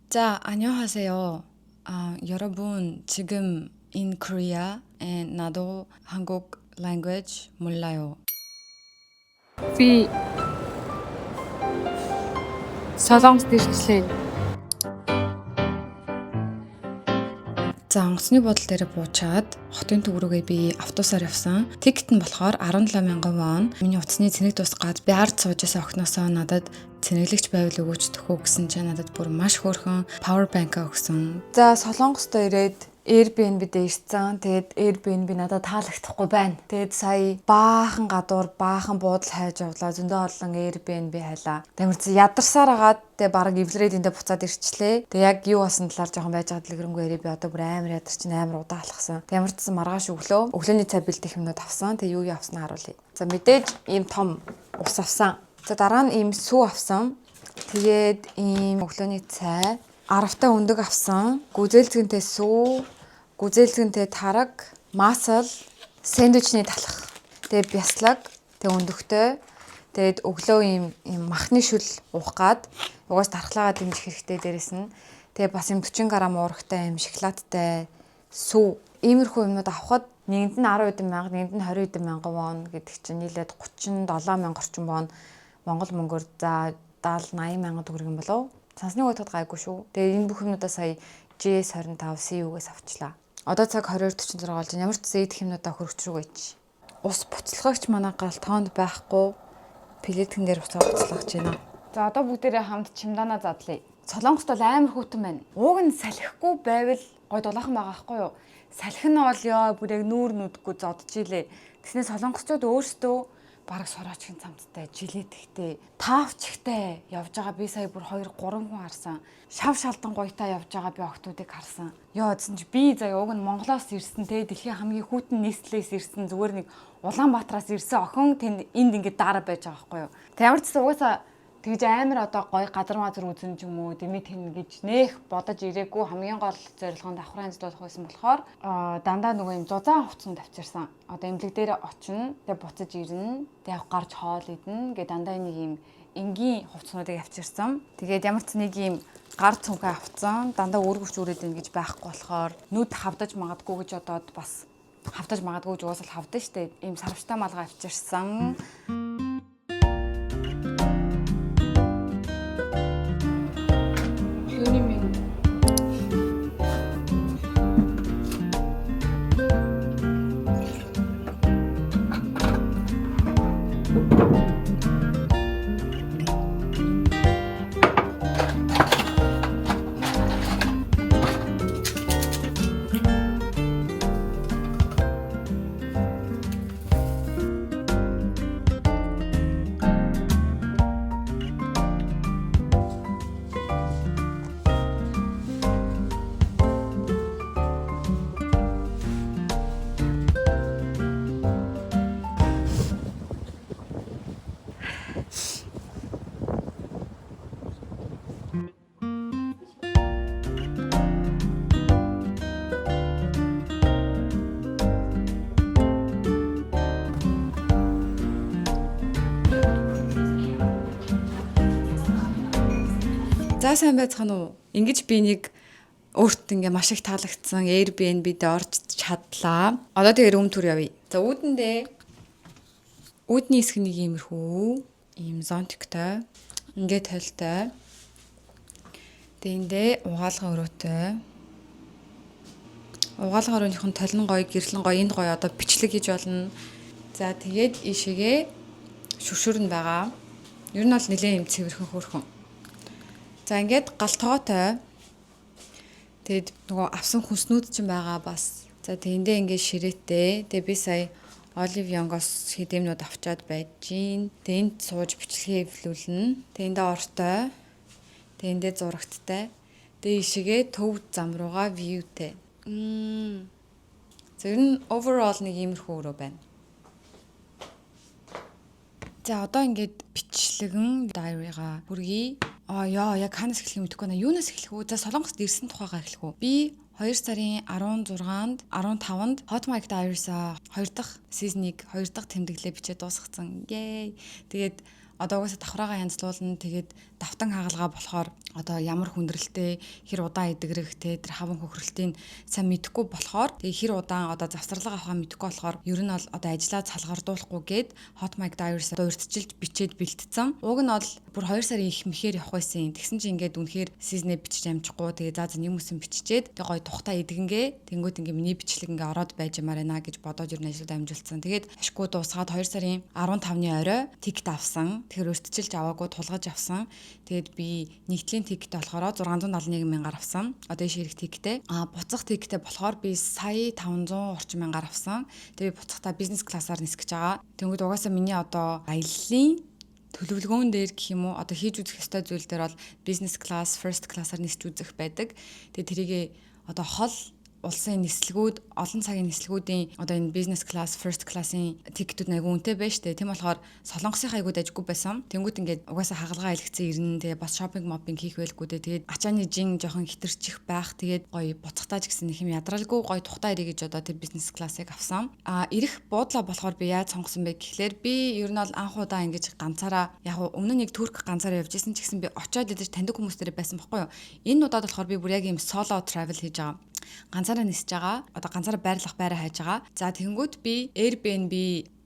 자, 안녕하세요. 여러분, 지금 in Korea and 나도 한국 language 몰라요. Би Солонгос ирчлээ. За, онгоцны бодол дээр буучаад хотын төв рүүгээ би автобусаар явсан. Тикет нь болохоор 17,000 вон. Миний утасны цэник дуусгаад би ард суужсэн охиноосоо надад цэнэглэгч байвал өгөөч төхөө гэсэн чинь надад бүр маш хөөрхөн power bank өгсөн. За, Солонгост ирээд Airbnb-дээ ирсэн. Тэгээд Airbnb надад таалагдахгүй байна. Тэгээд сая баахан гадуур баахан буудал хайж явлаа. Зөндөө олон Airbnb хайлаа. Тамирцсан ядарсаар агаад тэгээд баг эвлэрээд эндээ буцаад ирчлээ. Тэгээд яг юу басан талаар жоохон байж байгаа дэлгэрэнгүй ярив би одоо бүр амар ядарч амар удаа алхсан. Тамирцсан маргааш өглөө өглөөний цай бэлдэх юмнууд авсан. Тэгээд юу авснаа харуулъя. За мэдээж ийм том ус авсан. За дараа нь ийм сүү авсан. Тэгээд ийм өглөөний цай, аравтай өндөг авсан. Гүзээлцгэнтэй сүү, гүзээлцгэнтэй тараг, масал, сэндвичний талах. Тэгээд бяслаг, тэгээд өндөгтэй. Тэгээд өглөө ийм махны шүл уух гад угаас тархлаагаа дэмжих хэрэгтэй дээрэс нь. Тэгээд бас ийм 40 г уургатай ийм шоколадтай сүү. Иймэрхүү юмнууд авахад нэгэнд нь 10 мянга, нэгэнд нь 20 мянга вон гэдэг чинь нийлээд 37 мянга орчим вон Монгол мөнгөөр за 70-80 мянга төгрөг юм болов. Цансны бодоход гайгүй шүү. Тэгээд энэ бүх юмнуудаа сая GS25 CU-гээс авчлаа. Одоо цаг 22:46 болж байна. Ямар ч зэйдэх юмнуудаа хөрөгчрүүгээ чи. Ус буцалгаагч манай гал тоонд байхгүй. Плетгэн дээр уцаа буцалгаж байна. За одоо бүгдээрээ хамт чемоданаа задлаа. Солонгост бол амар хүүтэн байна. Ууг нь салхихгүй байвал гой дулаахан байгаа байхгүй юу? Салхи нь бол ёо бүр яг нүүр нүдгүй зодж илээ. Тэснэ солонгосчууд өөрсдөө бараг сороочгийн цамцтай, жилетгтэй, таавчгтай явж байгаа би сая бүр 2-3 хүн харсан. Шав шалдан гоётай явж байгаа би охтуудыг харсан. Ёо гэсэн чи би заяа уг нь Монголоос ирсэн те дэлхийн хамгийн хүйтэн нийслэлээс ирсэн зүгээр нэг Улаанбаатараас ирсэн охин тэнд энд ингээд дараа байж байгаа байхгүй юу. Ямар ч угаасаа тэгж амар одоо гоё газар мазар үзэн ч юм уу дэмий тэн гэж нэх бодож ирээгүй хамгийн гол зорилгоо давхрын ажиллах байсан болохоор дандаа нөгөө юм зузаан хувцсан тавьчихсан. Одоо эмнэлэг дээр очино, тэгээ буцаж ирнэ, тэгээ гарч хоол идэнэ гэ дандаа нэг юм энгийн хувцснуудыг авчирсан. Тэгээд ямар ч нэг юм гар цүнхээ авцсан, дандаа өргөвч үрээд ийн гэж байхгүй болохоор нүд хавдаж магадгүй гэж одоод бас хавдаж магадгүй гэж уусал хавдаж штэ. Ийм сарвчтай малгай авчирсан. За сайн байцгаана уу? Ингэж би нэг өөртөө ингээ маш их таалагдсан Airbnb-д орж чадлаа. Одоо тэгээ өмнө төр явъя. За үүдний хэсэг нэг иймэрхүү ийм зонтиктой ингээ талтай. Тэндээ угаалгын өрөөтэй. Угаалгын өрөөнийх нь толин гоё, гэрлэн гоё, энд гоё одоо бичлэг хийж болно. За тэгээд ийшээгээ шүршүр нь байгаа. Ер нь бол нэлээд юм цэвэрхэн хөөрхөн. За ингээд галтгоотой. Тэгэд нөгөө авсан хүнснүүд ч байгаа бас. За тэндээ ингээд ширээтэй. Тэгээ би сая Олив Young-оос хэдэмнүүд авчаад байж гин. Тэнд сууж бичлэгээ эвлүүлнэ. Тэндээ ортой. Тэндээ зурагттай. Тэгээ ишигээ төв зам руугаа viewтэй. Зөв нь overall нэг иймэрхүү өрөө байна. За одоо ингээд бичлэгэн diary-га хүргэе. Яа, яг ханаас эхлэх юм мэдэхгүй байна. Юунаас эхлэх вэ? За Солонгост ирсэн тухайгаа эхлэх үү? Би 2 сарын 16-нд 15-нд Hot Mic Diaries 2 дахь сизнийг 2 дахь тэмдэглэлээ бичээд дуусгацсан. Тэгээд одоо угаасаа давхраагаа янзлуулна. Тэгээд давтан хагалгаа болохоор одоо ямар хүндрэлтэй хэр удаан идэгрэх те тэр хаван хөхрөлтийн сайн мэдэхгүй болохоор тэгээ хэр удаан одоо завсралга авахаа мэдэхгүй болохоор ер нь бол одоо ажиллаа цалгардуулахгүй гээд Hot Mic Diaries одоо урьдчилж бичээд бэлтцсэн. Уг нь бол бүр 2 сарын их мэхээр явах байсан. Тэгсэн чинь ингээд үнэхээр season-ыг бичиж амжихгүй тэгээ заа нэг юмсэн биччихээд тэгээ гоё тухтаа идэгнгээ тэнгуут ингээ миний бичлэг ингээ ороод байж юмараа гэж бодоод ер нь ажилд амжилтсан. Тэгээд ашгүй дуусгаад 2 сарын 15-ны орой тикет авсан. Тэгэхээр урьдчилж аваагүй тулгаж авсан. Тэгээд би нэгдлийн тикет болохоор 671 мянгаар авсан. Одоо ширэх тикетээ. Буцах тикетээ болохоор би сая 500 орчим мянгаар авсан. Тэгээд буцахтаа бизнес классаар нисгэж байгаа. Тэнгүүд угаасаа миний одоо аяллаа төлөвлөгөөн дээр гэх юм уу одоо хийж үзэх ёстой зүйл дээр бол бизнес класс, first class-аар нисч үзэх байдаг. Тэгээд тэрийгээ одоо хол улсын нислэгүүд, олон цагийн нислэгүүдийн одоо энэ бизнес класс, first class-ын тикетүүд айгүй үнэтэй байж тээ. Тийм болохоор Солонгосын айгууд ажиггүй байсан. Тэнгүүд ингээд угаасаа хагалгаа илгэсэн ирнэ. Тэгээ бас шопинг мопинг хийх байлгүй дээ. Тэгээд ачааны жин жоохон хитэрчих байх. Тэгээд гоё буцахтаа ч гэсэн нэг юм ядралгүй гоё тухтаа ирээ гэж одоо тэр бизнес классыг авсан. Ирэх буудлаа болохоор би яаж сонгосон бэ гэхлээр би ер нь бол анх удаа ингэж ганцаараа яг өмнө нэг турк ганцаараа явж исэн ч гэсэн би очоод идэж таньдаг хүмүүстэрээ байсан байхгүй юу. Энэ удаад болохоор би бүр яг юм solo travel хийж байгаа. Ганцаараа нисэж байгаа. Одоо ганцаараа байрлах байраа хайж байгаа. За тэгэнгүүт би Airbnb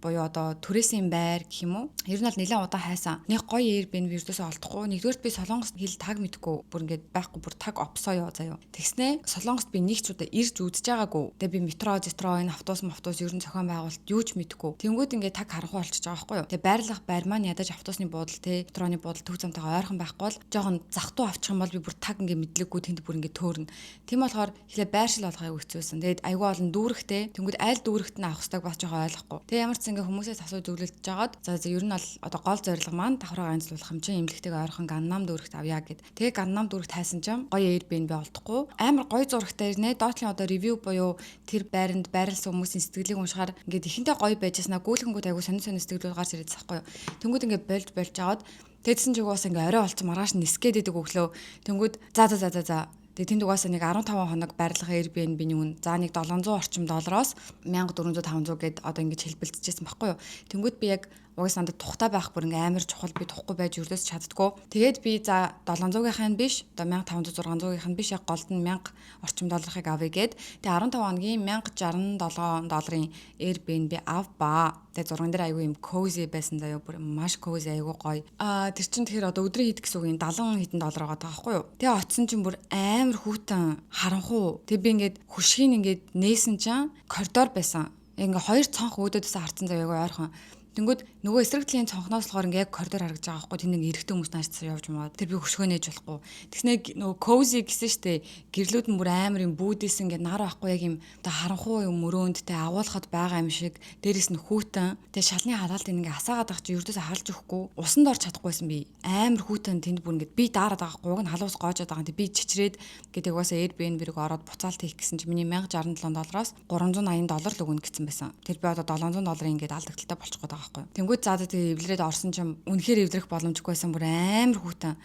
буюу одоо түрээсийн байр гэх юм уу. Ер нь бол нэлээд удаан хайсан. Нэг гоё Airbnb ердөөсөө олдохгүй. Нэгдүгээрт би Солонгост хэл таг мэдгүй. Бүр ингээд байхгүй бүр таг опсоо ёо заяа. Тэгснэ Солонгост би нэг ч удаа ирж үзэж байгаагүй. Тэгээ би метро, энэ автобус ер нь зохион байгуулалт юу ч мэдгүй. Тэнгүүд ингээд таг харанхуй болчихж байгаа байхгүй юу. Тэгээ байрлах байр маань ядаж автобусны буудал те метроны буудал төв замтайгаа ойрхон байхгүй бол жоохон захтуу авчих юм бол би бүр таг ингээд мэдлэггүй тэнд бүр ингээд төөрнө. Тийм болохоор хэлээ байршил болгохыг хэцүүсэн. Тэгээд айгүй олон дүүрэгтэй. Тэнгүүд айл дүүрэгт нь авах хэрэгтэй бас жоохон ойлгохгүй. Тэгээ ямар ч ингээ хүмүүсээс асуу зөвлөлдөж жагаад за ер нь бол одоо гол зорилго маань давхраагаа янзлуулах хэмжээ эмнэлэгтэйг ойрхон Ганнам дүүрэгт авъя гэд. Тэгээ Ганнам дүүрэгт хайсан чинь гоё Airbnb олдохгүй. Амар гоё зурагтай ирнэ. Доотлын одоо ревю буюу тэр байранд байрласан хүмүүсийн сэтгэлийг уншихаар ингээд ихэнтэй гоё байжсанаа гүйлгэнгүүд айгу сонир сэтгэлүүд гарч ирээд байгаа байхгүй юу. Тэнгүүд ингээд болж жагаад тэгсэн чиг уус ингээ орой олцсон маргааш нисгээд идэг өглөө. Тэнгүүд за тэгээ тэнд угаасаа нэг 15 хоног байрлах Airbnb-ний үн за нэг 700 орчим доллароос 1400 500 гэд одоо ингэж хэлбэлцэжсэн байхгүй юу. Тэнгүүд би яг угаасаа надад тухтай байх бүр ингээ амар чухал би тухгүй байж өрдөөс чаддгүй. Тэгээд би за 700-ийн биш одоо 1500 600-ийн биш яг голд нь 1000 орчим долларыг авъя гэд. Тэгээ 15 хоногийн 1067 долларын Airbnb авбаа. Тэгээ зурган дээр айгүй юм cozy байсан заяа бүр маш cozy айгүй гоё. Тэр чинь тэгэхээр одоо өдрийн хит гэсэн үг юм 70 хэдэн доллар байгаа байхгүй юу. Тэгээ очсон чинь бүр амар хүүтэн харанхуу. Тэгээ би ингээд хөшгийг ингээд нээсэн чинь коридор байсан. Ингээ хоёр цонх өөдөөдөөс харцсан заяа айгүй ойрхон. Тэнгүүд нөгөө эсрэг талын цонхноос болохоор ингээ яг коридор харагдаж байгаа байхгүй тэнд ингээ эрэгтэй хүмүүс нааш явж маад тэр би хөшгөө нээж болохгүй. Тэгснэ нөгөө cozy гэсэн штэ гэрлүүд нь бүр амар юм бүүдээс ингээ нар байхгүй яг юм оо харанхуу юм мөрөөндтэй агуулхад байгаа юм шиг дээрэс нь хүүтэн тэгээ шалны халаалт ингээ асаагаад байгаа чи ердөөсөө хаалж өгөхгүй усанд орч чадахгүйсэн би амар хүүтэн тэнд бүр ингээ би даарад байгаа байхгүй уг нь халуус гоожод байгаа би чичрээд гэдэг угаасаа Airbnb-г ороод буцаалт хийх гэсэн чи миний 1067 доллароос 380 доллар л өгнө гэсэн байсан. Тэр би одоо 700 долларын ингээ алдагдaltaй болчихгоо байгаа. Тэнгүүд заа тэгээ эвлэрээд орсон чинь үнэхээр эвлэрэх боломжгүй байсан бүр амар хүүтэн.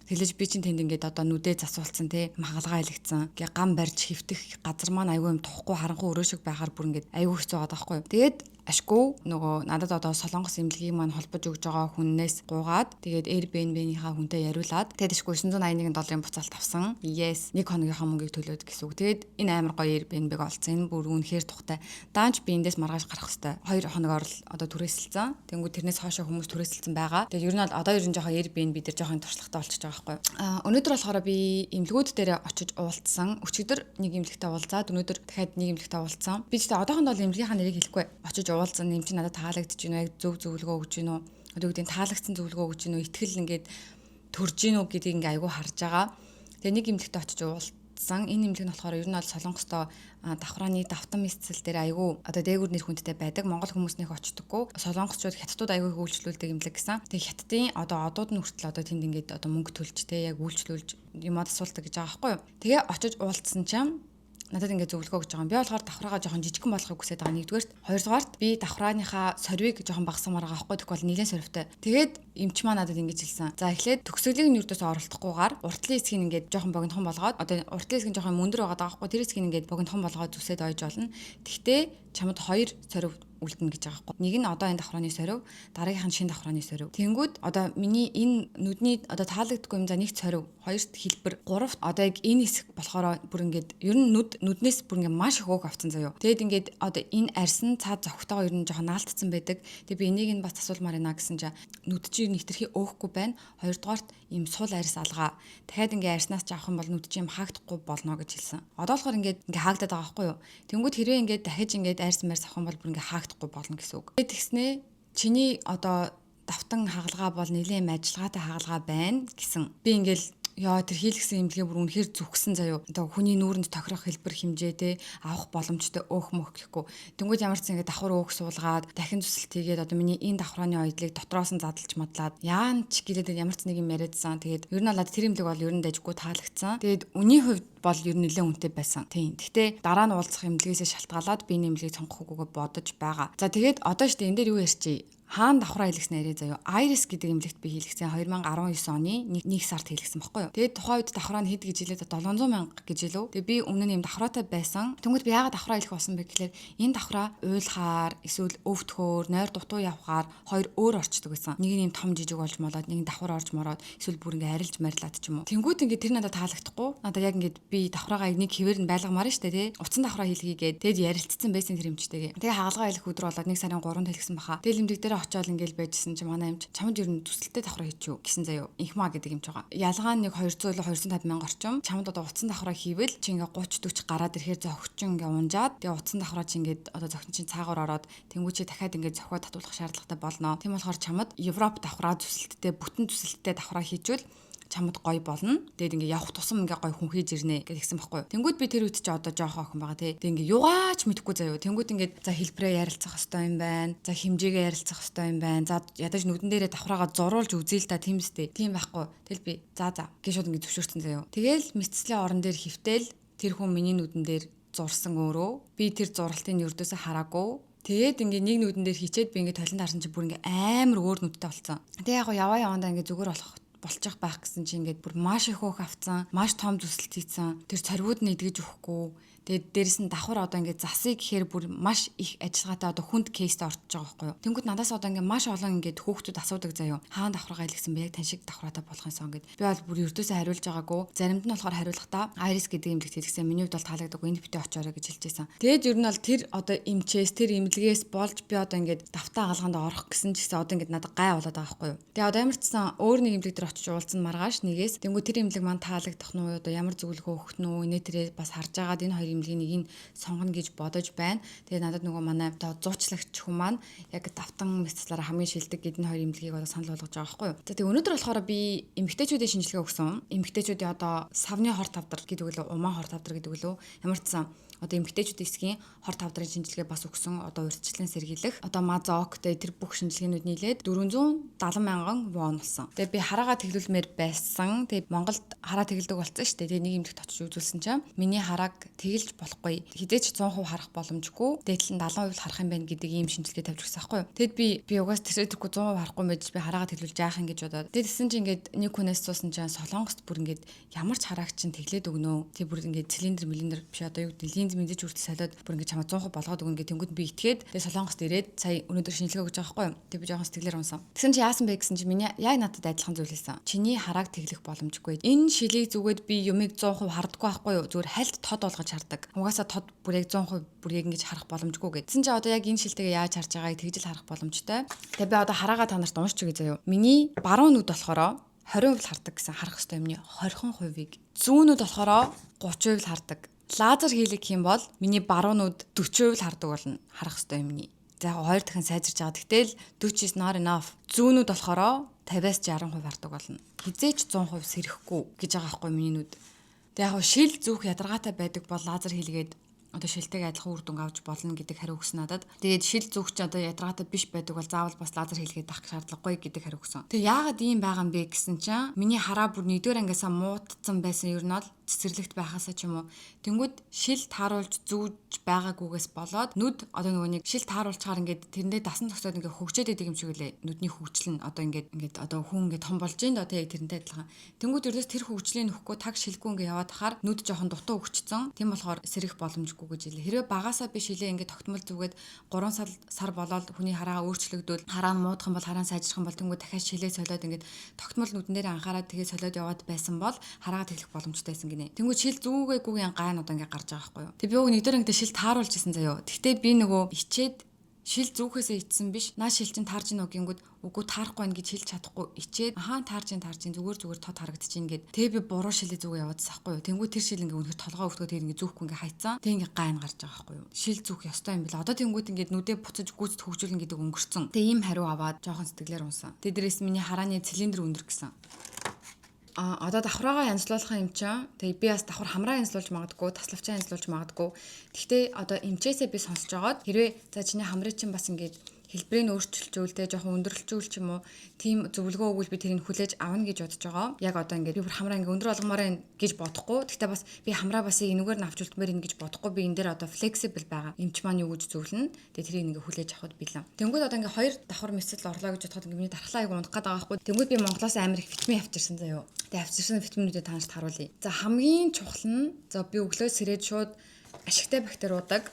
Тэглэж би чинь тэнд ингээд одоо нүдээ засуулсан те магалгаа илэгцэн. Гэ гам барьж хөвтөх газар маань аюу юм тухгүй харанхуй өрөө шиг байхаар бүр ингээд аюу хэцүү байгаа байхгүй. Тэгээд ашгүй нөгөө надад одоо Солонгос эмнэлгийн маань холбож өгж байгаа хүннээс гуугаад тэгээд Airbnb-ийнхаа хүнтэй яриулаад тэгээд ашгүй 981 долларын буцаалт авсан. Yes, нэг хоногийнхаа мөнгийг төлөөд гэсэн үг. Тэгээд энэ амар гоё Airbnb-г олцсон. Энэ бүр үнэхээр тухтай. Даанч би эндээс маргааш гарах хэвээр 2 хоногоор л одоо түрээсэлцэн. Тэнгүүд тэрнээс хоошо хүмүүс түрээсэлцэн байгаа. Тэгээд ер нь одоо ер нь жоохон Airbnb дээр жоохон туршлагатай болчихж байгаа байхгүй. Өнөөдөр болохоор би эмнэлгүүд дээр очиж уулзсан. Өчигдөр нэг эмнэлэгтэй уулзаад өнөөдөр дахиад нэг эмнэлэгтэй уулзсан. Би ч одоохондоо эмнэлгийнхаа нэрийг хэлэхгүй. Очиж уулзсан юм чи надад таалагдж байна яг зөв зөвлөгөө өгч гинөө одоо үгдийн таалагдсан зөвлөгөө өгч гинөө итгэл ингээд төрж гинөө гэдгийг ингээ айгүй харж байгаа. Тэгээ нэг эмнэлэгтэй очиж уулзсан. Энэ эмнэлэг нь болохоор ер нь бол Солонгостой давхрааны давтан мэдсэл дээр айгүй одоо дээгүүр нэр хүндтэй байдаг. Монгол хүмүүс нэх очдоггүй. Солонгосчууд хятадууд айгүй үйлчлүүлдэг эмнэлэг гэсэн. Тэгээ хятадын одоо одууд нь хүртэл одоо тэнд ингээд одоо мөнгө төлж те яг үйлчлүүлж юмуд асуулдаг гэж байгаа байхгүй юу. Тэгээ очиж уулзсан чинь надад ингээд зөвлөгөө өгч байгаа юм. Би болохоор давхраагаа жоохон жижигхэн болохыг хүсэж байгаа. Нэгдүгээрт, хоёрдугаарт би давхрааныхаа сорвиг жоохон багасмаар байгаа байхгүй. Тэгвэл нэлээд сорвтой. Тэгээд эмч маань надад ингэж хэлсэн. За эхлээд төгсгөлийн нь юрдөөсөө оролдохгүйгээр уртлын хэсгийг ингээд жоохон богинохон болгоод одоо уртлын хэсэг нь жоохон мөндөр байгаа байхгүй. Тэр хэсгийг ингээд богинохон болгоод зүсээд ойж олно. Тэгтээ чамд 2 сорв үлдэнэ гэж байгаа байхгүй. Нэг нь одоо энэ давхрааны сорив, дараагийнх нь шинэ давхрааны сорив. Тэнгүүд одоо миний энэ нүдний одоо таалагддаггүй юм за нэг сорив, хоёрт хэлбэр, гуравт одоо яг энэ хэсэг болохоор бүр ингээд ер нь нүднээс бүр ингээд маш их өөх авцсан заяо. Тэгээд ингээд одоо энэ арьсан цаад зохтойгоо ер нь жоохон наалтцсан байдаг. Тэгээд би энийг нь бас асуумаар байна гэсэн чинь нүд чинь нэвтрхий өөхгүй байна. Хоёрдугаарт ийм сул арьс алгаа. Дахиад ингээд арьснаас ч авах юм бол нүд чинь хаагдахгүй болно гэж хэлсэн. Одоо болохоор ингээд хаагдаад байгаа байхгүй юу? Тэнгүүд хэрвээ ингээд дахиж ингээд арьс марьс авах юм бол бүр ингээд хаагдахгүй болно гэсэн үг. Тэгээд тэгснээ чиний одоо давтан хагалгаа бол нэлийн ажиллагаатай хагалгаа байна гэсэн. Би ингээл яа тэр хийлгсэн имлэгээ бүр үнэхээр зүгсэн заяо. Одоо хүний нүүрэнд тохирох хэлбэр хэмжээтэй авах боломжтой өөх мөх гэхгүй. Тэнгүүд ямар ч ингэ давхар өөх суулгаад дахин зүсэлт хийгээд одоо миний энэ давхрааны оёдлыг дотроос нь задлж мадлаад яанч гэлээд ямар ч нэг юм яриадсан. Тэгээд ер нь бол тэр имлэг бол ер нь дайггүй таалагдсан. Тэгээд үний хувьд бол ер нь нэлээд үнэтэй байсан. Тийм. Гэхдээ дараа нь уулзах имлэгээс шалтгаалаад би энэ имлэгийг сонгох үгүйгээ бодож байгаа. За тэгээд одоо штэ энэ дээр юу ярьчих хаан давхраа хийлгсэн яриа заяо. Iris гэдэг имлэгт би хийлгсэн 2019 оны 1 сард хийлгсэн баггүй юу. Тэгээд тухайн үед давхраа нь хэд гэж хэлээд 700 мянга гэж хэлв. Тэгээд би өмнө нь юм давхраатай байсан. Тэнгүүд би яагаад давхраа хийлгэх болсон бэ гэхээр энэ давхраа уйлахаар эсвэл өвдөхөөр, нойр дутуу явхаар хоёр өөр орчдөг байсан. Нэг нь юм том жижиг болж молоод, нэг нь давхар орж мороод эсвэл бүр ингээ арилж марилаад ч юм уу. Тэнгүүд ингээ тэр надад таалагдахгүй. Надад яг ингээ би давхраагаа нэг хэвээр нь байлгамаар штэ тий. Утсан давхраа хийлгийгээд тэгээд ярилцсан байсан тэр эмчтэйгээ. Тэгээд хагалгаа хийлгэх өдөр болоод 1 сарын 3-нд хийлгсэн баха. Тэгэл эмдэг дээр очиод ингээл байжсэн чи манай эмч чамд ер нь төсөлттэй давхраа хийчихв гэсэн заяо. Инхма гэдэг эмч байгаа. Ялгаа нь нэг 200 или 250 мянга орчим. Чамд одоо утсан давхраа хийвэл чи ингээ 30 40 гараад ирэхээр зохичин ингээ унжаад тэгээ утсан давхраа чи ингээ одоо зохичин чинь цаагаар ороод тэнгуү чи дахиад ингээ зохио татуулах шаардлагатай болно. Тийм болохоор чамд Европ давхраа төсөлттэй бүтэн төсөлттэй давхраа хийжүүл чамд гоё болно. Тэгээд ингээ явах тусам ингээ гоё хүн хийж ирнэ гэж гисэн байхгүй юу. Тэнгүүд би тэр үед чи одоо жоохон охин байгаа тий. Тэгээд ингээ югаач мэдэхгүй заяо. Тэнгүүд ингээ за хэлбэрээ ярилцах хэрэгтэй юм байна. За хэмжээгээ ярилцах хэрэгтэй юм байна. За ядаж нүдэн дээрээ давхраагаа зуруулж үзье л та тийм үстэй. Тийм байхгүй. Тэгэл би за гэж шууд ингээ зөвшөөрсөн заяо. Тэгэл мэдцлийн орон дээр хөвтөл тэр хүн миний нүдэн дээр зурсан өөрөө. Би тэр зуралтын өрдөөсөө хараагүй. Тэгээд ингээ нэг нүдэн дээр хичээд би ингээ толинд харсан чи бүр ингээ амар өөр нүдтэй болсон. Тэгээ яг яваа явандаа ингээ зүгээр болчих байх гэсэн чи ингээд бүр маш их хөөх авцсан, маш том зүсэлт хийцэн. Тэр царгууд нь эдгэж өгөхгүй. Тэгээд дээрэс нь давхар одоо ингээд засыг гэхээр бүр маш их ажиллагаатай одоо хүнд кейстэй орчиж байгаа байхгүй юу. Тэнгүүд надаас одоо ингээд маш олон ингээд хүүхдүүд асуудаг заяо. Хаан давхаргаа илгэсэн бэ яг тань шиг давхраатай болох юмсан ингээд. Би бол бүр ердөөсөө хариулж байгаагүй. Заримд нь болохоор хариулахдаа Iris гэдэг имлэгт хэлсэн. Миний хувьд бол таалагддаг. Энэ битээ очоорой гэж хэлжсэн. Тэгээд ер нь бол тэр одоо эмчээс тэр имлэгээс болж би одоо ингээд давтаа агалгаанд орох гэсэн ч гэсэн одоо ингээд надад гай болоод байгаа байхгүй юу. Тэгээд одоо ямар ч сан өөр нэг имлэг дээр очиж уулзсан маргааш нэгээс тэнгүү тэр имлэг маань таалагдах нь одоо ямар зөвлөгөө өгөх нь инээ тэрээ бас харж агаад энэ хоёр имлэгийн нэг нь сонгоно гэж бодож байна. Тэгээд надад нөгөө манай одоо зуучлагч хүн маань яг давтан мэдслаараа хамгийн шилдэг гэдэг энэ хоёр имлэгийг одоо санал болгож байгаа байхгүй юу. Тэгээд өнөөдөр болохоор би эмэгтэйчүүдийн шинжилгээ өгсөн. Эмэгтэйчүүдийн одоо савны хор тавдар гэдэг үлээ умаа хор тавдар гэдэг үлээ ямар ч сан одоо эмэгтэйчүүдийн эсгийн хор тавдрын шинжилгээ бас өгсөн. Одоо урьдчилан сэргийлэх одоо мазоктэй тэр бүх шинжилгээнүүд нийлээд 470 мянган вон болсон. Тэгээд би хараагаа тэглүүлмээр байсан. Тэгээд Монголд хараа тэгэлдэг болсон шүү дээ. Тэгээд нэг эмэгт очиж үзүүлсэн чинь миний харааг тэгэлж болохгүй. Хизээч 100% харах боломжгүй. Дээдлэн 70% харах юм байна гэдэг ийм шинжилгээ тавьж өгсөн байхгүй юу. Тэгэд би угаас тэрсэдэггүй 100% харахгүй байж би хараагаа тэглүүлж яах юм гэж бодоод. Тэгээд тэсэн чинь ингээд нэг хүнээс суусан чинь Солонгост бүр ингээд ямар ч хараач чинь тэглээд өгнө. Тэг бүр ингээд цилиндр биш одоо юу гэдэг мэдээж үрдэл солиод бүр ингээд чамаа 100% болгоод өгнө гэх тэнгууд би итгээд тэгээ Солонгост ирээд сая өнөөдөр шинжилгээ өгч байгаа байхгүй юу. Тэг би жоохон сэтгэлээр унсан. Тэгсэн чи яасан бэ гэсэн чи миний яг надад адилхан зүйл хэлсэн. Чиний харааг тэглэх боломжгүй. Энэ шилийг зүгээд би юмыг 100% харддаггүй байхгүй юу. Зүгээр хальт тод болгож хардаг. Угаасаа тод бүр яг 100% бүр яг ингэж харах боломжгүй гэдсэн чи одоо яг энэ шилтэйгээ яаж харж байгааг тэгжил харах боломжтой. Тэгээ би одоо хараагаа та нарт уншиж өгье заяа. Миний баруун нүд болохоор 20% хардаг гэсэн харах хэвээр юмний 20%ийг зүүн нүд болохоор 30% хардаг. Лазер хийлгэх юм бол миний баруун нүд 40% хардаг болно харах хэвээр юмний. За яг хоёр дахин сайжирч байгаа. Гэтэл 40 is not enough. Зүүн нүд болохоор 50-аас 60% хардаг болно. Хизээч 100% сэрэхгүй гэж байгаа байхгүй миний нүд. Тэгээ яг шил зүөх ядаргаатай байдаг бол лазер хийлгээд одоо шилтэйг адилхан үр дүн авч болно гэдэг хариу өгсөн надад. Тэгээд шил зүгч одоо ядаргаатай биш байдаг бол заавал бас лазер хийлгээд авах шаардлагагүй гэдэг хариу өгсөн. Тэгээд яагаад ийм байгаа юм бэ гэсэн чинь миний хараа бүр 1-р ангиасаа муутцсан байсан ер нь бол цэцэрлэгт байхасаа ч юм уу. Тэнгүүд шил тааруулж зүүж байгаагүйгээс болоод нүд одоо нөгөө нэг шил тааруулчаар ингээд тэрэндээ дасан зогсоод ингээд хөгжөөд идэг юм шиг үлээ. Нүдний хөгжил нь одоо ингээд одоо хүн ингээд том болж байна одоо яг тэрнтэй адилхан. Тэнгүүд ердөөс тэр хөгжлийн нөхгүй таг шилгүй ингээд яваад хахаар нүд жоохон дутуу өгчсөн. Тийм болохоор сэрэх боломжгүй болохгүй гэж хэлээ. Хэрвээ багасаа би шилээ ингээд тогтмол зүгээд 3 сар болоод хүний хараа өөрчлөгдөл хараа нь муудах юм бол хараа сайжрах юм бол тэнгуү дахиад шилээ солиод ингээд тогтмол нүдэн дээр анхаараад тэгээ солиод яваад байсан бол хараагаа тэглэх боломжтой байсан гинэ. Тэнгуү шил зүгээгүй гайн одоо ингээд гарч байгаа байхгүй юу. Тэг би нэг дээр ингээд шил тааруулж исэн заяо. Тэгтээ би нөгөө ичээд шил зүгхээсээ ицсэн биш. Наа шил чин таарж ийн гингүүд үгүй таарахгүй байна гэж хэлж чадахгүй ичээд таарж ин зүгээр тод харагдчихин гэд. Тэгээ би буруу шилээ зүгээ яваадсан байхгүй юу. Тэнгүү тэр шил ингээ өнөхөр толгой өвтгөө тэр ингээ зүгхгүй ингээ хайцсан. Тэг ингээ гайн гарч байгаа байхгүй юу. Шил зүх ёстой юм бэл. Одоо тэнгүүд ингээ нүдээ буцаж гүйцэд хөгжүүлнэ гэдэг өнгөрцөн. Тэг ийм хариу аваад жоохон сэтгэлээр унсан. Тэг дээрээс миний харааны цилиндр өндөр гэсэн. Одоо давхраагаа янзлуулах юм чинь тэгээ би бас давхар хамраа янзлуулж магадгүй, таславчаа янзлуулж магадгүй. Гэхдээ одоо эмчээсээ би сонсож байгаад хэрвээ за чиний хамрыг чинь бас ингээд хэлбэрийг өөрчилжүүлдэ жоохон өндөрлөлжүүл ч юм уу тийм зөвлөгөө өгвөл би тэрийг хүлээж авна гэж бодож байгаа. Яг одоо ингээд би бүр хамраа ингээд өндөр болгомоор гэж бодохгүй. Гэхдээ бас би хамраа бас энэгээр нь авч үлдмээр ин гэж бодохгүй. Би энэ дээр одоо flexible байгаа. Эмч маань юу гэж зөвлөнө. Тэгээ тэрийг ингээд хүлээж авахд билээ. Тэнгүүд одоо ингээд хоёр давхар мэсэл орлоо гэж бодоход ингээд миний дархлаа айгу ундах гээд байгаа байхгүй. Тэнгүүд би Монголоос амар их витамин авчирсан заяо. Тэгээ авчирсан витаминуудыг таанд харуулъя. За хамгийн чухал нь за би өглөө сэрээд шууд ашигтай бактери уудаг.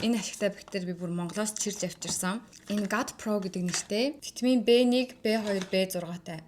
Энэ ашигтай бактери би бүр Монголоос чирж авчирсан. Энэ Gut Pro гэдэг нэртэй витамин B1, B2, B6-тай.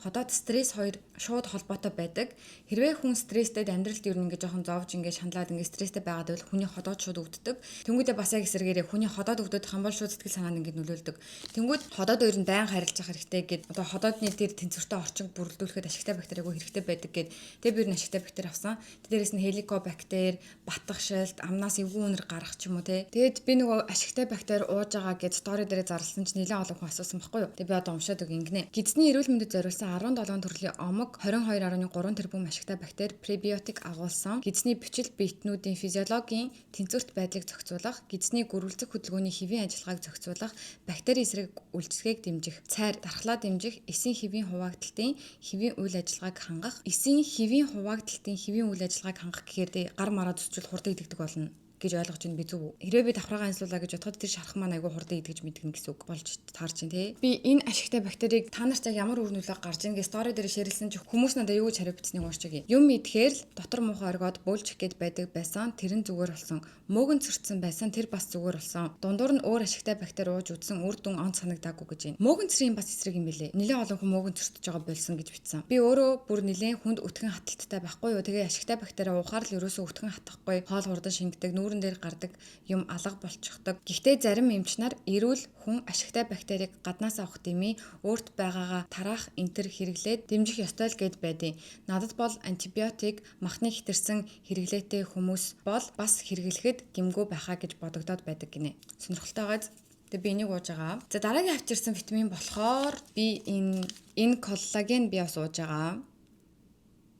Хотод стресс хоёр шууд холбоотой байдаг. Хэрвээ хүн стресстэй амьдралд юу нэг жоохон зовж ингээд шаналаад ингээд стресстэй байгаад байвал хүний ходоод шууд өвддөг. Тэнгүүдээ бас яг эсрэгээрээ хүний ходоод өвдөд хамбал шууд сэтгэл санаанд ингээд нөлөөлдөг. Тэнгүүд ходоод өөр нь байн харилж явах хэрэгтэй гэд одоо ходоодны тэр тэнцвэртэй орчин бүрдүүлэхэд ашигтай бактериагүй хэрэгтэй байдаг гэд тэг би ер нь ашигтай бактери авсан. Дээрээс нь хеликобактер, батгшилт, амнаас эвгүй үнэр гарах ч юм уу те. Тэгээд би нөгөө ашигтай бактери ууж байгаа гэд стори дээр зарласан чинь нэлээд олон хүн асуусан байхгүй юу. Тэг би одоо уншаад үг ингэнэ. Гидсний эрүүл мэндэд зориулсан 17 төрлийн омог 22.3 тэрбум ашигтай бактери пребиотик агуулсан гидсний бичил биетнүүдийн физиологийн тэнцвэрт байдлыг зохицуулах, гидсний гөрвөлзөх хөдөлгөөний хэвийн ажиллагааг зохицуулах, бактери эсрэг үйлчлэгийг дэмжих, цайр дархлаа дэмжих, эсийн хэвийн хуваагдалтын хэвийн үйл ажиллагааг хангах, эсийн хэвийн хуваагдалтын хэвийн үйл ажиллагааг хангах гэхээр гар мараа төсчүүл хурдан идэгдэг болно гэж ойлгож байна би зүг. Хэрвээ би давхраагаа янзлуулаа гэж бодоход тэр шарах маань айгүй хурдан идэгж мэдгэн гэсэн үг болж таарч байна тий. Би энэ ашигтай бактерийг та нарт яг ямар үр нөлөө гарч ийн гэж стори дээр шеэрлсэн чи хүмүүс надад юу гэж хариу бичснийг уншиж. Юм идэхээр л дотор муухай оргоод бөөлчих гээд байдаг байсан тэр нь зүгээр болсон. Мөөгөн цэрцсэн байсан тэр бас зүгээр болсон. Дундуур нь өөр ашигтай бактери ууж үдсэн үр дүн онц санагдаагүй гэж байна. Мөөгөн цэрийн бас эсрэг юм бэлээ. Нэлээд олон хүн мөөгөн цэртэж байгаа болсон гэж бичсэн. Би өөрөө бүр нэлээд хүнд өтгөн хаталттай байхгүй юу. Тэгээ ашигтай бактери уухаар л ерөөсөө өтгөн хатахгүй. Хоол хурдан шингэдэг, нүүрэн дээр гардаг юм алга болчихдог. Гэхдээ зарим эмч нар эрүүл хүн ашигтай бактерийг гаднаас авах дэмий өөрт байгаагаа тараах энтер хэрэглээд дэмжих ёстой л гэд байдیں۔ Надад бол антибиотик махны хэтэрсэн хэрэглээтэй хүмүүс бол бас хэрэглэхэд гэмгүй байхаа гэж бодогдоод байдаг гинэ. Сонирхолтой. Тэгээ би энийг ууж байгаа. За дараагийн авчирсан витамин болохоор би энэ коллаген би бас ууж байгаа.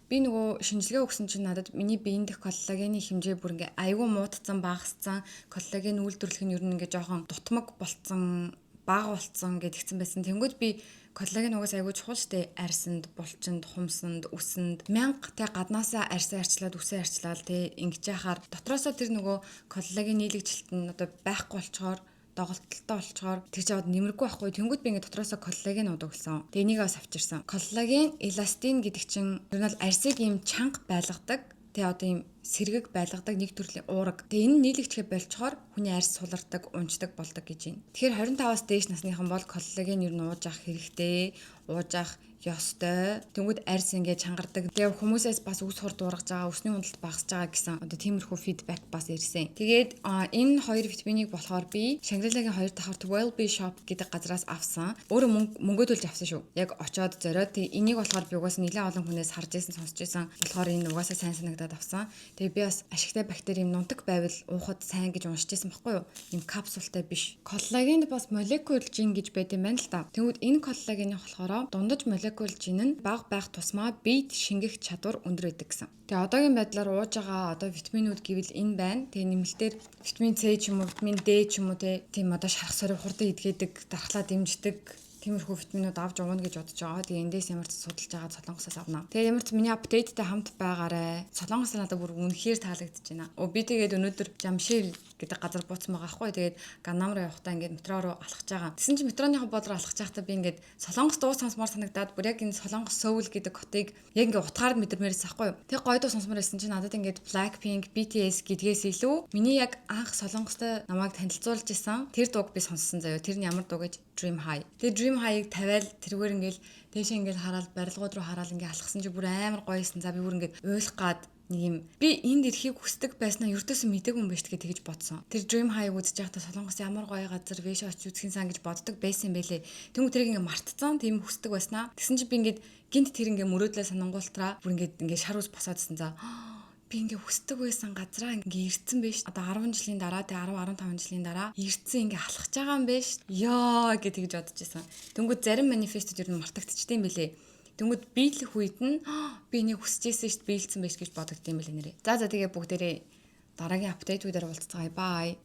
Би нөгөө шинжилгээ өгсөн чинь надад миний биеийн дэх коллагены хэмжээ бүр ингээ айгүй муудсан багассан, коллаген үйлдвэрлэх нь ер нь ингээ жоохон дутмаг болцсон, бага болцсон гэдгийгсэн байсан. Тэнгүүд би коллаген угаас айгүй чухал штэ арьсанд, булчинд, хумсанд, үсэнд мянга тэ гаднаасаа арьсаа арчлаад үсээ арчлаад тэ ингэж яхаар дотроосоо тэр нөгөө коллаген нийлэгжилт нь одоо байхгүй болчоор доголдолтой болчоор тэр чад нэмэргүй байхгүй. Тэнгүүд би ингээ дотроосоо коллаген уудаг болсон. Тэгээ энийг бас авчирсан. Коллаген, эластин гэдэг чинь ер нь бол арьсыг ийм чанга байлгадаг. Тэгээ одоо ийм сэргэг байлгадаг нэг төрлийн уураг. Тэгээ энэ нийлэгдэхэ болчоор хүний арьс сулардаг, унждаг болдог гэж байна. Тэгэхээр 25-аас дээш насныхан бол коллаген ер нь ууж авах хэрэгтэй, ууж авах ёстой. Тэнгүүд арьс ингээ чангардаг. Тэгээ хүмүүсээс бас үс хурд ургаж байгаа, өсний уналтад багасж байгаа гэсэн одоо тиймэрхүү фидбек бас ирсэн. Тэгээд энэ хоёр витаминыг болохоор би Шангрилагийн 2 дахь Wellbe Shop гэдэг газраас авсан. Өөрөө мөнгөдүүлж авсан шүү. Яг очоод зориод тэгээ энийг болохоор би угаасаа нэлээд олон хүнээс харж ирсэн, сонсч ирсэн. Болохоор энэ угаасаа сайн санагдаад авсан. Тэгээ би бас ашигтай бактери юм нунтаг байвал уухад сайн гэж уншиж ирсэн байхгүй юу? Ийм капсултай биш. Коллагенд бас молекулжин гэж байт юм байна л да. Тэгвэл энэ коллагены болохоор дундаж молекулжин нь бага байх тусмаа биед шингэх чадвар өндөр байдаг гэсэн. Тэгээ одоогийн байдлаар ууж байгаа одоо витаминууд гэвэл энэ байна. Тэгээ нэмэлтээр витамин С ч юм уу, витамин D ч юм уу тийм одоо шарах сорив хурдан идгээдэг, дархлаа дэмждэг тиймэрхүү витаминууд авч явна гэж бодож байгаа. Тэгээ эндээс ямар ч судалж байгаа Солонгосоос авна. Тэгээ ямар ч миний апдейттэй хамт байгаарэ. Солонгос надад бүр үнэхээр таалагдж байна. Би тэгээд өнөөдөр Жамшил гэдэг газар бууцсан байгаа байхгүй. Тэгээд Ганнам руу явахдаа ингээд метро руу алхаж байгаа. Тэсэн чинь метроныхоо боол руу алхаж байхдаа би ингээд Солонгос дуу сонсомоор санагдаад бүр яг энэ Солонгос Сөүл гэдэг хотыг яг ингээд утгаар мэдэрмээрсэн байхгүй. Тэгээ гоё дуу сонсомоор байсан чинь надад ингээд Blackpink, BTS гэдгээс илүү миний яг анх Солонгостой намайг танилцуулж исэн тэр дууг би сонссон заяа. Тэр нь ямар дуу гэж Dream High. Тэгээ Dream High-ыг тавиал тэргээр ингээл дээшээ ингээл хараад барилгууд руу хараад ингээ алхсан чи бүр амар гоёсэн. За би бүр ингээд уйлах гад нэг юм би энд ирэхийг хүсдэг байснаа ердөөсөө мэдээгүй юм биш тэгэж бодсон. Тэр Dream High үзэж байхдаа Солонгос ямар гоё газар вэш очиж үзхийн сан гэж боддог байсан байлээ. Тэнгүү тэрийг ингээ мартцсан тийм хүсдэг байснаа. Тэгсэн чи би ингээд гинт тэр ингээ мөрөөдлөө санангуултраа бүр ингээ шар ус босоодсэн. За би ингээ хүсдэг байсан газраа ингээ ирцэн биш. Одоо 10 жилийн дараа тэг 10 15 жилийн дараа ирцэн ингээ алхаж байгаа юм биш. Ёо гэж тэгж бодож исэн. Тэнгүү зарим манифестууд ер нь мартагдчихсан юм билээ. Тэнгүүд биелэх үед нь би энийг хүсэжсэн шүү дээ биелсэн байж гэж бодогдсон юм байна нэрээ. За тэгээ бүгдээрээ дараагийн апдейтүүдээр уулзцгаая. Бай.